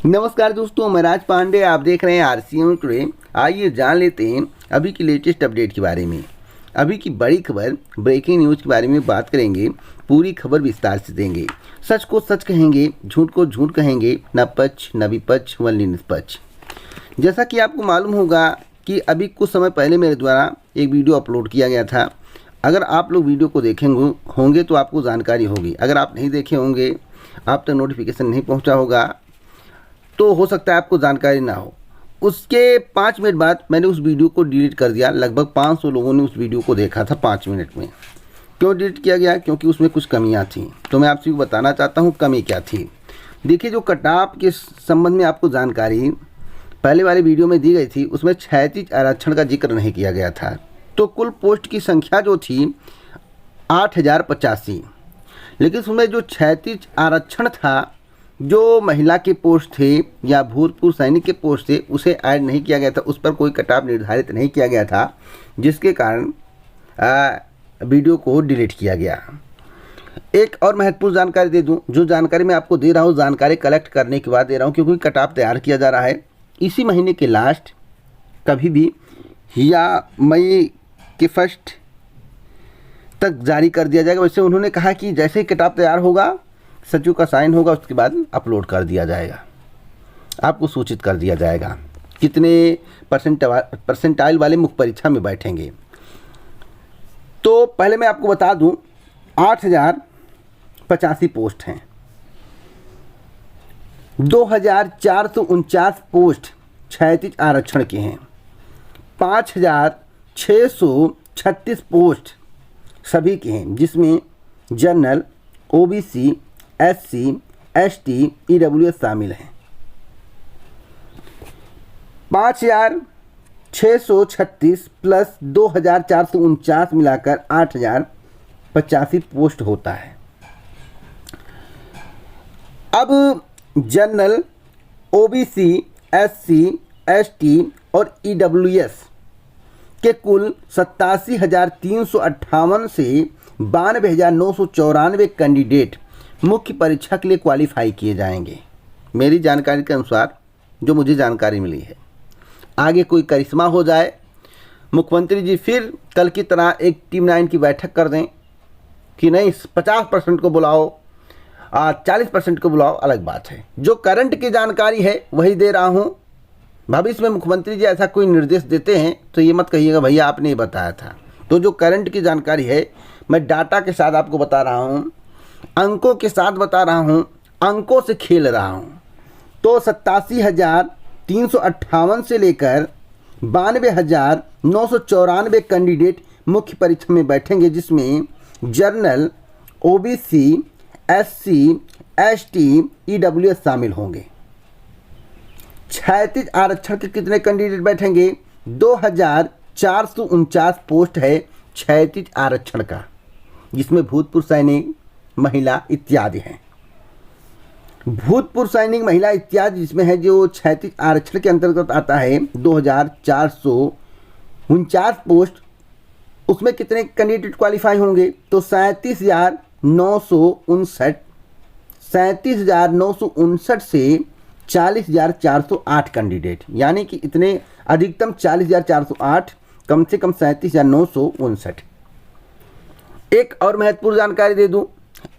नमस्कार दोस्तों, मैं राज पांडे। आप देख रहे हैं आरसीएम टुडे। आइए जान लेते हैं अभी की लेटेस्ट अपडेट के बारे में। अभी की बड़ी खबर, ब्रेकिंग न्यूज़ के बारे में बात करेंगे। पूरी खबर विस्तार से देंगे। सच को सच कहेंगे, झूठ को झूठ कहेंगे, न पक्ष न विपक्ष वल्ली निष्पक्ष। जैसा कि आपको मालूम होगा कि अभी कुछ समय पहले मेरे द्वारा एक वीडियो अपलोड किया गया था। अगर आप लोग वीडियो को देखेंगे होंगे तो आपको जानकारी होगी। अगर आप नहीं देखे होंगे, आप तक नोटिफिकेशन नहीं पहुंचा होगा, तो हो सकता है आपको जानकारी ना हो। उसके 5 मिनट बाद मैंने उस वीडियो को डिलीट कर दिया। लगभग 500 लोगों ने उस वीडियो को देखा था 5 मिनट में। क्यों डिलीट किया गया? क्योंकि उसमें कुछ कमियां थीं। तो मैं आपसे बताना चाहता हूं कमी क्या थी। देखिए, जो कटाव के संबंध में आपको जानकारी पहले वाले वीडियो में दी गई थी, उसमें क्षैतिज आरक्षण का जिक्र नहीं किया गया था। तो कुल पोस्ट की संख्या जो थी 8085, लेकिन उसमें जो क्षैतिज आरक्षण था, जो महिला के पोस्ट थे या भूतपूर्व सैनिक के पोस्ट थे, उसे ऐड नहीं किया गया था। उस पर कोई कटाव निर्धारित नहीं किया गया था, जिसके कारण वीडियो को डिलीट किया गया। एक और महत्वपूर्ण जानकारी दे दूं। जो जानकारी मैं आपको दे रहा हूं, जानकारी कलेक्ट करने के बाद दे रहा हूं, क्योंकि कटाव तैयार किया जा रहा है। इसी महीने के लास्ट कभी भी या मई के फर्स्ट तक जारी कर दिया जाएगा। वैसे उन्होंने कहा कि जैसे ही कटाव तैयार होगा, सचिव का साइन होगा, उसके बाद अपलोड कर दिया जाएगा, आपको सूचित कर दिया जाएगा कितने परसेंटाइल वाले मुख्य परीक्षा में बैठेंगे। तो पहले मैं आपको बता दूं, 8085 पोस्ट हैं। 2449 पोस्ट क्षैतिज आरक्षण के हैं। 5636 पोस्ट सभी के हैं, जिसमें general, OBC, SC, ST, EWS शामिल हैं। 5636 प्लस 2449 मिलाकर 8085 पोस्ट होता है। अब जनरल, ओबीसी, एससी, एसटी और ईडब्ल्यूएस के कुल 87,358 से 92,994 कैंडिडेट मुख्य परीक्षा के लिए क्वालिफाई किए जाएंगे। मेरी जानकारी के अनुसार जो मुझे जानकारी मिली है, आगे कोई करिश्मा हो जाए, मुख्यमंत्री जी फिर कल की तरह एक टीम 9 की बैठक कर दें कि नहीं 50% को बुलाओ, 40% को बुलाओ, अलग बात है। जो करंट की जानकारी है वही दे रहा हूँ। भविष्य में मुख्यमंत्री जी ऐसा कोई निर्देश देते हैं तो ये मत कहिएगा भैया आपने ये बताया था। तो जो करंट की जानकारी है, मैं डाटा के साथ आपको बता रहा हूँ, अंकों के साथ बता रहा हूँ, अंकों से खेल रहा हूँ। तो 87,358 से लेकर 92,994 कैंडिडेट मुख्य परीक्षा में बैठेंगे, जिसमें general, OBC, SC, ST, EWS शामिल होंगे। क्षैतिज आरक्षण के कितने कैंडिडेट बैठेंगे? 2449 पोस्ट है क्षैतिज आरक्षण का, जिसमें भूतपूर्व सैनिक, महिला इत्यादि हैं। भूतपूर्व सैनिक, महिला इत्यादि जिसमें है, जो क्षैतिज आरक्षण के अंतर्गत आता है 2449 पोस्ट, उसमें कितने कैंडिडेट क्वालिफाई होंगे? तो 37,959 से 40,408 कैंडिडेट, यानी कि इतने अधिकतम 40,408, कम से कम 37,959। एक और महत्वपूर्ण जानकारी दे दूं,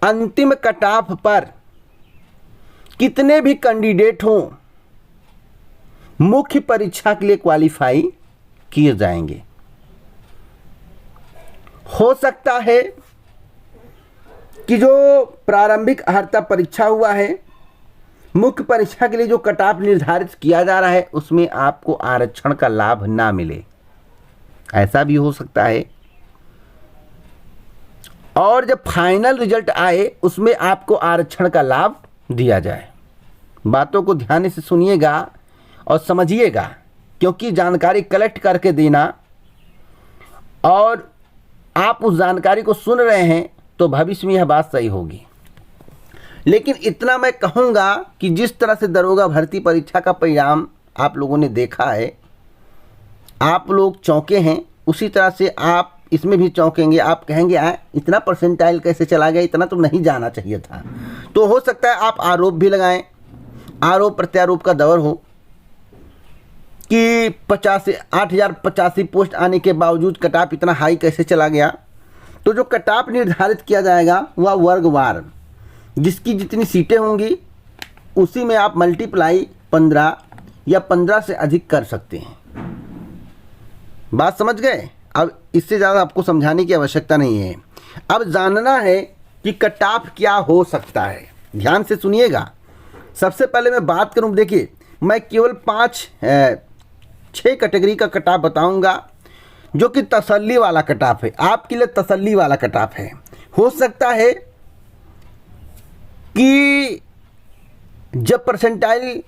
अंतिम कटाफ पर कितने भी कैंडिडेट हों, मुख्य परीक्षा के लिए क्वालिफाई किए जाएंगे। हो सकता है कि जो प्रारंभिक अर्हता परीक्षा हुआ है, मुख्य परीक्षा के लिए जो कटाफ निर्धारित किया जा रहा है, उसमें आपको आरक्षण का लाभ ना मिले, ऐसा भी हो सकता है। और जब फाइनल रिजल्ट आए, उसमें आपको आरक्षण का लाभ दिया जाए। बातों को ध्यान से सुनिएगा और समझिएगा, क्योंकि जानकारी कलेक्ट करके देना, और आप उस जानकारी को सुन रहे हैं तो भविष्य में यह बात सही होगी। लेकिन इतना मैं कहूँगा कि जिस तरह से दरोगा भर्ती परीक्षा का परिणाम आप लोगों ने देखा है, आप लोग चौंके हैं, उसी तरह से आप इसमें भी चौंकेंगे। आप कहेंगे इतना परसेंटाइल कैसे चला गया, इतना तो नहीं जाना चाहिए था। तो हो सकता है आप आरोप भी लगाएं, आरोप प्रत्यारोप का दौर हो कि 8,085 पोस्ट आने के बावजूद कट ऑफ इतना हाई कैसे चला गया। तो जो कट ऑफ निर्धारित किया जाएगा वह वर्गवार, जिसकी जितनी सीटें होंगी उसी में आप मल्टीप्लाई 15 या 15 से अधिक कर सकते हैं। बात समझ गए? अब इससे ज़्यादा आपको समझाने की आवश्यकता नहीं है। अब जानना है कि कट ऑफ क्या हो सकता है। ध्यान से सुनिएगा। सबसे पहले मैं बात करूं, देखिए मैं केवल 6 कैटेगरी का कट ऑफ बताऊंगा जो कि तसल्ली वाला कट ऑफ है, आपके लिए तसल्ली वाला कट ऑफ है। हो सकता है कि जब परसेंटाइल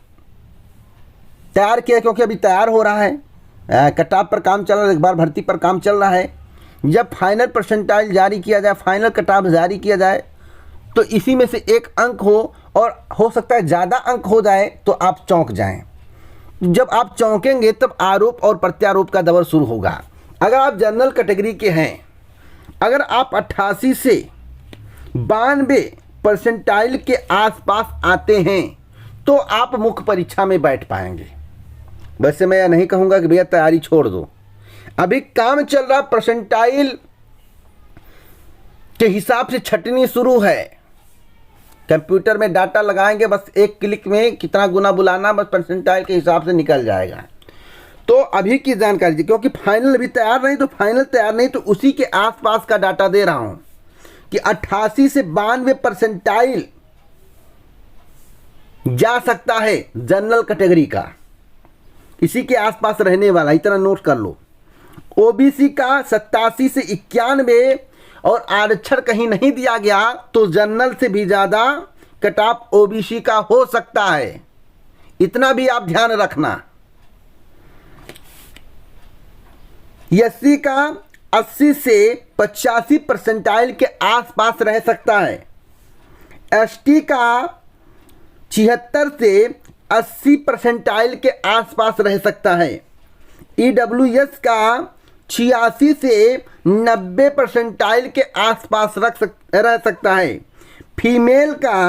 तैयार किया, क्योंकि अभी तैयार हो रहा है, कट ऑफ पर काम चल रहा है, एक बार भर्ती पर काम चल रहा है, जब फाइनल परसेंटाइल जारी किया जाए, फाइनल कट ऑफ जारी किया जाए तो इसी में से एक अंक हो, और हो सकता है ज़्यादा अंक हो जाए तो आप चौंक जाएं। जब आप चौंकेंगे तब आरोप और प्रत्यारोप का दौर शुरू होगा। अगर आप जनरल कैटेगरी के हैं, अगर आप 88 से 92 परसेंटाइल के आसपास आते हैं तो आप मुख्य परीक्षा में बैठ पाएंगे। वैसे मैं यह नहीं कहूँगा कि भैया तैयारी छोड़ दो, अभी काम चल रहा, परसेंटाइल के हिसाब से छटनी शुरू है। कंप्यूटर में डाटा लगाएंगे, बस एक क्लिक में कितना गुना बुलाना, बस परसेंटाइल के हिसाब से निकल जाएगा। तो अभी की जानकारी दी, क्योंकि फाइनल अभी तैयार नहीं, तो फाइनल तैयार नहीं तो उसी के आसपास का डाटा दे रहा हूं कि 88 से 92 परसेंटाइल जा सकता है जनरल कैटेगरी का, इसी के आसपास रहने वाला, इतना नोट कर लो। ओबीसी का 87 से 91 और आरक्षण कहीं नहीं दिया गया तो जनरल से भी ज़्यादा कट ऑफ ओबीसी का हो सकता है, इतना भी आप ध्यान रखना। एससी का 80 से 85 परसेंटाइल के आसपास रह सकता है। एसटी का 76 से 80 परसेंटाइल के आसपास रह सकता है। ईडब्ल्यूएस का 86 से 90 परसेंटाइल के आसपास रह सकता है। फीमेल का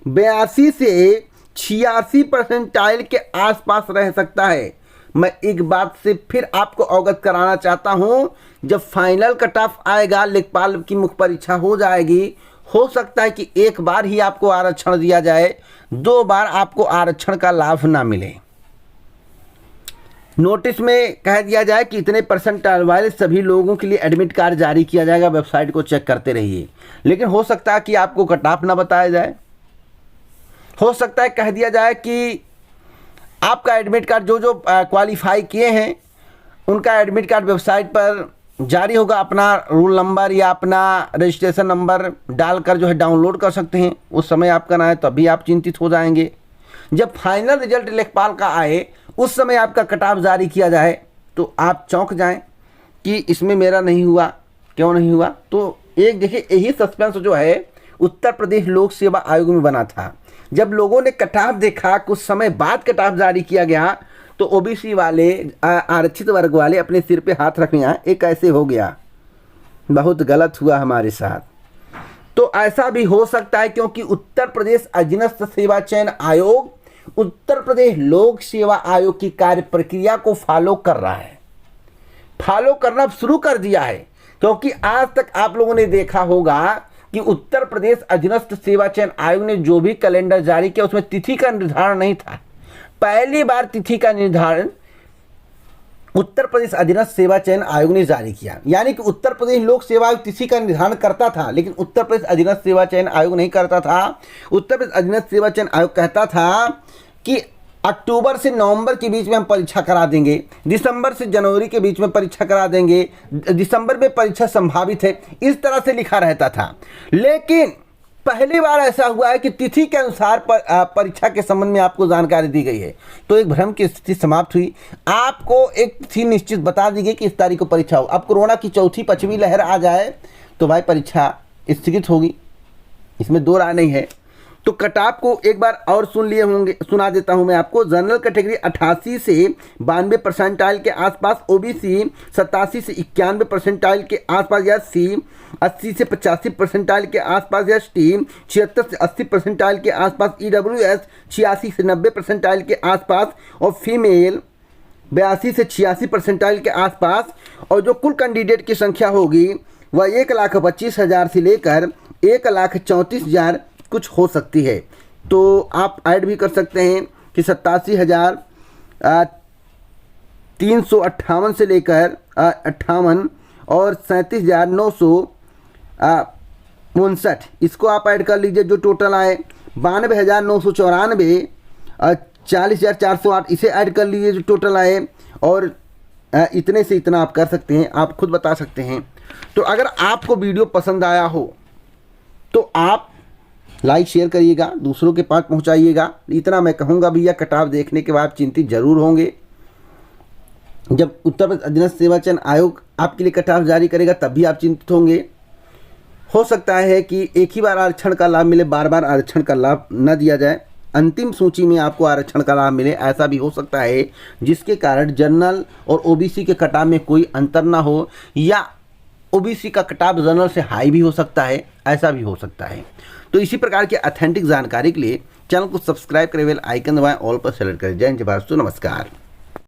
82 से 86 परसेंटाइल के आसपास रह सकता है। मैं एक बात से फिर आपको अवगत कराना चाहता हूं, जब फाइनल कट ऑफ आएगा, लेखपाल की मुख्य परीक्षा हो जाएगी, हो सकता है कि एक बार ही आपको आरक्षण दिया जाए, 2 बार आपको आरक्षण का लाभ ना मिले। नोटिस में कह दिया जाए कि इतने परसेंटाइल वाले सभी लोगों के लिए एडमिट कार्ड जारी किया जाएगा, वेबसाइट को चेक करते रहिए। लेकिन हो सकता है कि आपको कट ऑफ ना बताया जाए, हो सकता है कह दिया जाए कि आपका एडमिट कार्ड जो क्वालिफाई किए हैं उनका एडमिट कार्ड वेबसाइट पर जारी होगा, अपना रूल नंबर या अपना रजिस्ट्रेशन नंबर डालकर जो है डाउनलोड कर सकते हैं। उस समय आपका ना है तभी आप चिंतित हो जाएंगे। जब फाइनल रिजल्ट लेखपाल का आए, उस समय आपका कट ऑफ जारी किया जाए तो आप चौंक जाएं कि इसमें मेरा नहीं हुआ, क्यों नहीं हुआ। तो एक देखिए, यही सस्पेंस जो है उत्तर प्रदेश लोक सेवा आयोग में बना था। जब लोगों ने कट ऑफ देखा, कुछ समय बाद कट ऑफ जारी किया गया, तो ओबीसी वाले, आरक्षित वर्ग वाले अपने सिर पे हाथ रखने आए, एक ऐसे हो गया, बहुत गलत हुआ हमारे साथ। तो ऐसा भी हो सकता है क्योंकि उत्तर प्रदेश अधीनस्थ सेवा चयन आयोग उत्तर प्रदेश लोक सेवा आयोग की कार्य प्रक्रिया को फॉलो कर रहा है, फॉलो करना शुरू कर दिया है। क्योंकि आज तक आप लोगों ने देखा होगा कि उत्तर प्रदेश अधीनस्थ सेवा चयन आयोग ने जो भी कैलेंडर जारी किया उसमें तिथि का निर्धारण नहीं था। पहली बार तिथि का निर्धारण उत्तर प्रदेश अधीनस्थ सेवा चयन आयोग ने जारी किया। यानी कि उत्तर प्रदेश लोक सेवा आयोग तिथि का निर्धारण करता था, लेकिन उत्तर प्रदेश अधीनस्थ सेवा चयन आयोग नहीं करता था। उत्तर प्रदेश अधीनस्थ सेवा चयन आयोग कहता था कि अक्टूबर से नवंबर के बीच में हम परीक्षा करा देंगे, दिसंबर से जनवरी के बीच में परीक्षा करा देंगे, दिसंबर में परीक्षा संभावित है, इस तरह से लिखा रहता था। लेकिन पहली बार ऐसा हुआ है कि तिथि के अनुसार परीक्षा के संबंध में आपको जानकारी दी गई है, तो एक भ्रम की स्थिति समाप्त हुई। आपको एक तिथि निश्चित बता दी गई कि इस तारीख को परीक्षा हो। अब कोरोना की चौथी पश्चिमी लहर आ जाए तो भाई परीक्षा स्थगित होगी, इसमें दो राय नहीं है। तो कटाप को एक बार और सुन लिए होंगे, सुना देता हूं मैं आपको। जनरल कैटेगरी 88 से 92 परसेंटाइल के आसपास, ओबीसी 87 से 91 परसेंटाइल के आसपास, एससी 80 से 85 परसेंटाइल के आसपास, एसटी 76 से 80 परसेंटाइल के आसपास, ईडब्ल्यूएस 86 से 90 परसेंटाइल के आसपास और फीमेल 82 से 86 परसेंटाइल के आसपास। और जो कुल कैंडिडेट की संख्या होगी वह 1,25,000 से लेकर 1,34,000 कुछ हो सकती है। तो आप ऐड भी कर सकते हैं कि 87,358 से लेकर 58 और 37,959, इसको आप ऐड कर लीजिए जो टोटल आए। 92,994, 40,408 इसे ऐड कर लीजिए जो टोटल आए। और इतने से इतना आप कर सकते हैं, आप खुद बता सकते हैं। तो अगर आपको वीडियो पसंद आया हो तो आप लाइक शेयर करिएगा, दूसरों के पास पहुंचाइएगा। इतना मैं कहूँगा भैया, कटाव देखने के बाद चिंतित जरूर होंगे। जब उत्तर प्रदेश अधीनस्थ सेवा चयन आयोग आपके लिए कटाव जारी करेगा तब भी आप चिंतित होंगे। हो सकता है कि एक ही बार आरक्षण का लाभ मिले, बार बार आरक्षण का लाभ न दिया जाए, अंतिम सूची में आपको आरक्षण का लाभ मिले, ऐसा भी हो सकता है, जिसके कारण जनरल और ओबीसी के कटाव में कोई अंतर ना हो, या ओबीसी का कटाव जनरल से हाई भी हो सकता है, ऐसा भी हो सकता है। तो इसी प्रकार की ऑथेंटिक जानकारी के लिए चैनल को सब्सक्राइब करें, बेल आइकन दबाएं, ऑल पर सेलेक्ट करें। जय हिंद, जय भारत, नमस्कार।